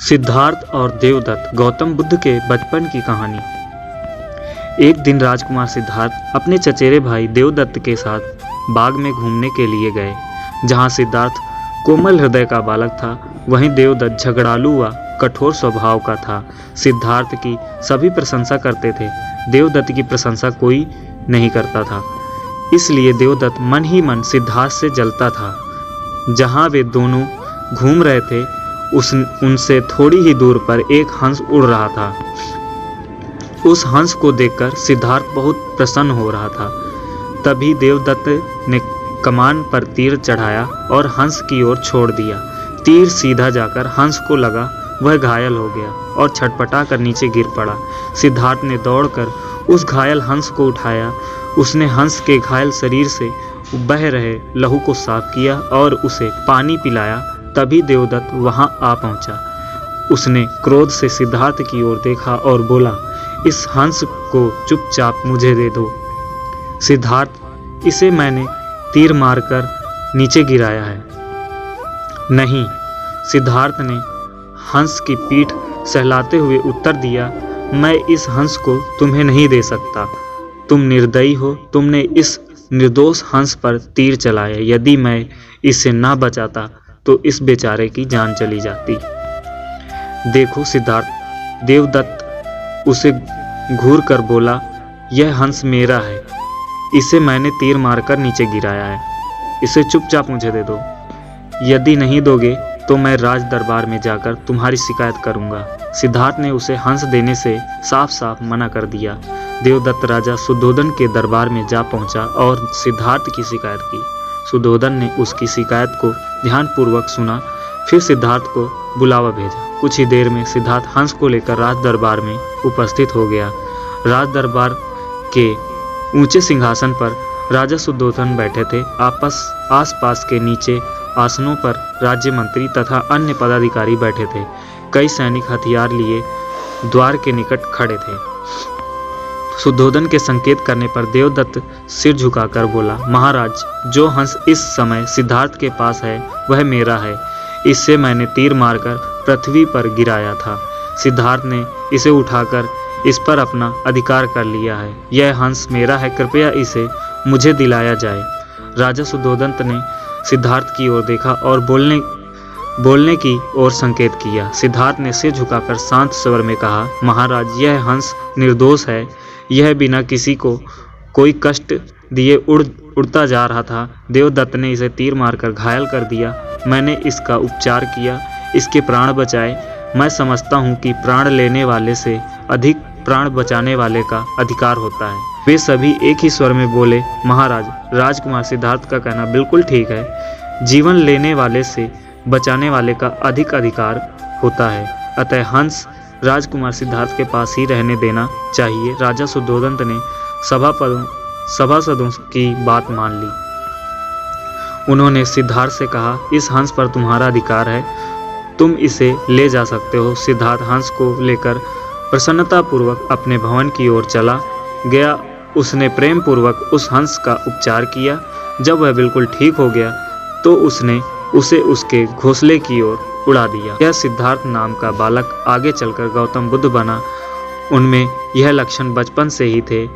सिद्धार्थ और देवदत्त गौतम बुद्ध के बचपन की कहानी। एक दिन राजकुमार सिद्धार्थ अपने चचेरे भाई देवदत्त के साथ बाग में घूमने के लिए गए। जहां सिद्धार्थ कोमल हृदय का बालक था, वहीं देवदत्त झगड़ालू व कठोर स्वभाव का था। सिद्धार्थ की सभी प्रशंसा करते थे, देवदत्त की प्रशंसा कोई नहीं करता था। इसलिए देवदत्त मन ही मन सिद्धार्थ से जलता था। जहां वे दोनों घूम रहे थे, उनसे थोड़ी ही दूर पर एक हंस उड़ रहा था। उस हंस को देखकर सिद्धार्थ बहुत प्रसन्न हो रहा था। तभी देवदत्त ने कमान पर तीर चढ़ाया और हंस की ओर छोड़ दिया। तीर सीधा जाकर हंस को लगा, वह घायल हो गया और छटपटा कर नीचे गिर पड़ा। सिद्धार्थ ने दौड़कर उस घायल हंस को उठाया। उसने हंस के घायल शरीर से बह रहे लहू को साफ किया और उसे पानी पिलाया। तभी देवदत्त वहां आ पहुंचा। उसने क्रोध से सिद्धार्थ की ओर देखा और बोला, इस हंस को चुपचाप मुझे दे दो। सिद्धार्थ, इसे मैंने तीर मारकर नीचे गिराया है। नहीं, सिद्धार्थ ने हंस की पीठ सहलाते हुए उत्तर दिया, मैं इस हंस को तुम्हें नहीं दे सकता। तुम निर्दयी हो, तुमने इस निर्दोष हंस पर तीर चलाया। यदि मैं इसे ना बचाता तो इस बेचारे की जान चली जाती। देखो सिद्धार्थ, देवदत्त उसे घूर कर बोला, यह हंस मेरा है, इसे मैंने तीर मारकर नीचे गिराया है, इसे चुपचाप मुझे दे दो। यदि नहीं दोगे तो मैं राज दरबार में जाकर तुम्हारी शिकायत करूंगा। सिद्धार्थ ने उसे हंस देने से साफ साफ मना कर दिया। देवदत्त राजा शुद्धोधन के दरबार में जा पहुंचा और सिद्धार्थ की शिकायत की। शुद्धोधन ने उसकी शिकायत को ध्यानपूर्वक सुना, फिर सिद्धार्थ को बुलावा भेजा। कुछ ही देर में सिद्धार्थ हंस को लेकर राज दरबार में उपस्थित हो गया। राज दरबार के ऊंचे सिंहासन पर राजा शुद्धोधन बैठे थे। आसपास के नीचे आसनों पर राज्य मंत्री तथा अन्य पदाधिकारी बैठे थे। कई सैनिक हथियार लिए द्वार के निकट खड़े थे। शुद्धोधन के संकेत करने पर देवदत्त सिर झुकाकर बोला, महाराज, जो हंस इस समय सिद्धार्थ के पास है वह मेरा है। इससे मैंने तीर मारकर पृथ्वी पर गिराया था। सिद्धार्थ ने इसे उठाकर इस पर अपना अधिकार कर लिया है। यह हंस मेरा है, कृपया इसे मुझे दिलाया जाए। राजा शुद्धोधन ने सिद्धार्थ की ओर देखा और बोलने की ओर संकेत किया। सिद्धार्थ ने सिर झुकाकर शांत स्वर में कहा, महाराज, यह हंस निर्दोष है। यह बिना किसी को कोई कष्ट दिए उड़ता जा रहा था। देवदत्त ने इसे तीर मारकर घायल कर दिया। मैंने इसका उपचार किया, इसके प्राण बचाए। मैं समझता हूँ कि प्राण लेने वाले से अधिक प्राण बचाने वाले का अधिकार होता है। वे सभी एक ही स्वर में बोले, महाराज, राजकुमार सिद्धार्थ का कहना बिल्कुल ठीक है। जीवन लेने वाले से बचाने वाले का अधिक अधिकार होता है। अतः हंस राजकुमार सिद्धार्थ के पास ही रहने देना चाहिए। राजा शुद्धोधन ने सभासदों की बात मान ली। उन्होंने सिद्धार्थ से कहा, इस हंस पर तुम्हारा अधिकार है, तुम इसे ले जा सकते हो। सिद्धार्थ हंस को लेकर प्रसन्नतापूर्वक अपने भवन की ओर चला गया। उसने प्रेम पूर्वक उस हंस का उपचार किया। जब वह बिल्कुल ठीक हो गया तो उसने उसे उसके घोंसले की ओर उड़ा दिया। यह सिद्धार्थ नाम का बालक आगे चलकर गौतम बुद्ध बना। उनमें यह लक्षण बचपन से ही थे।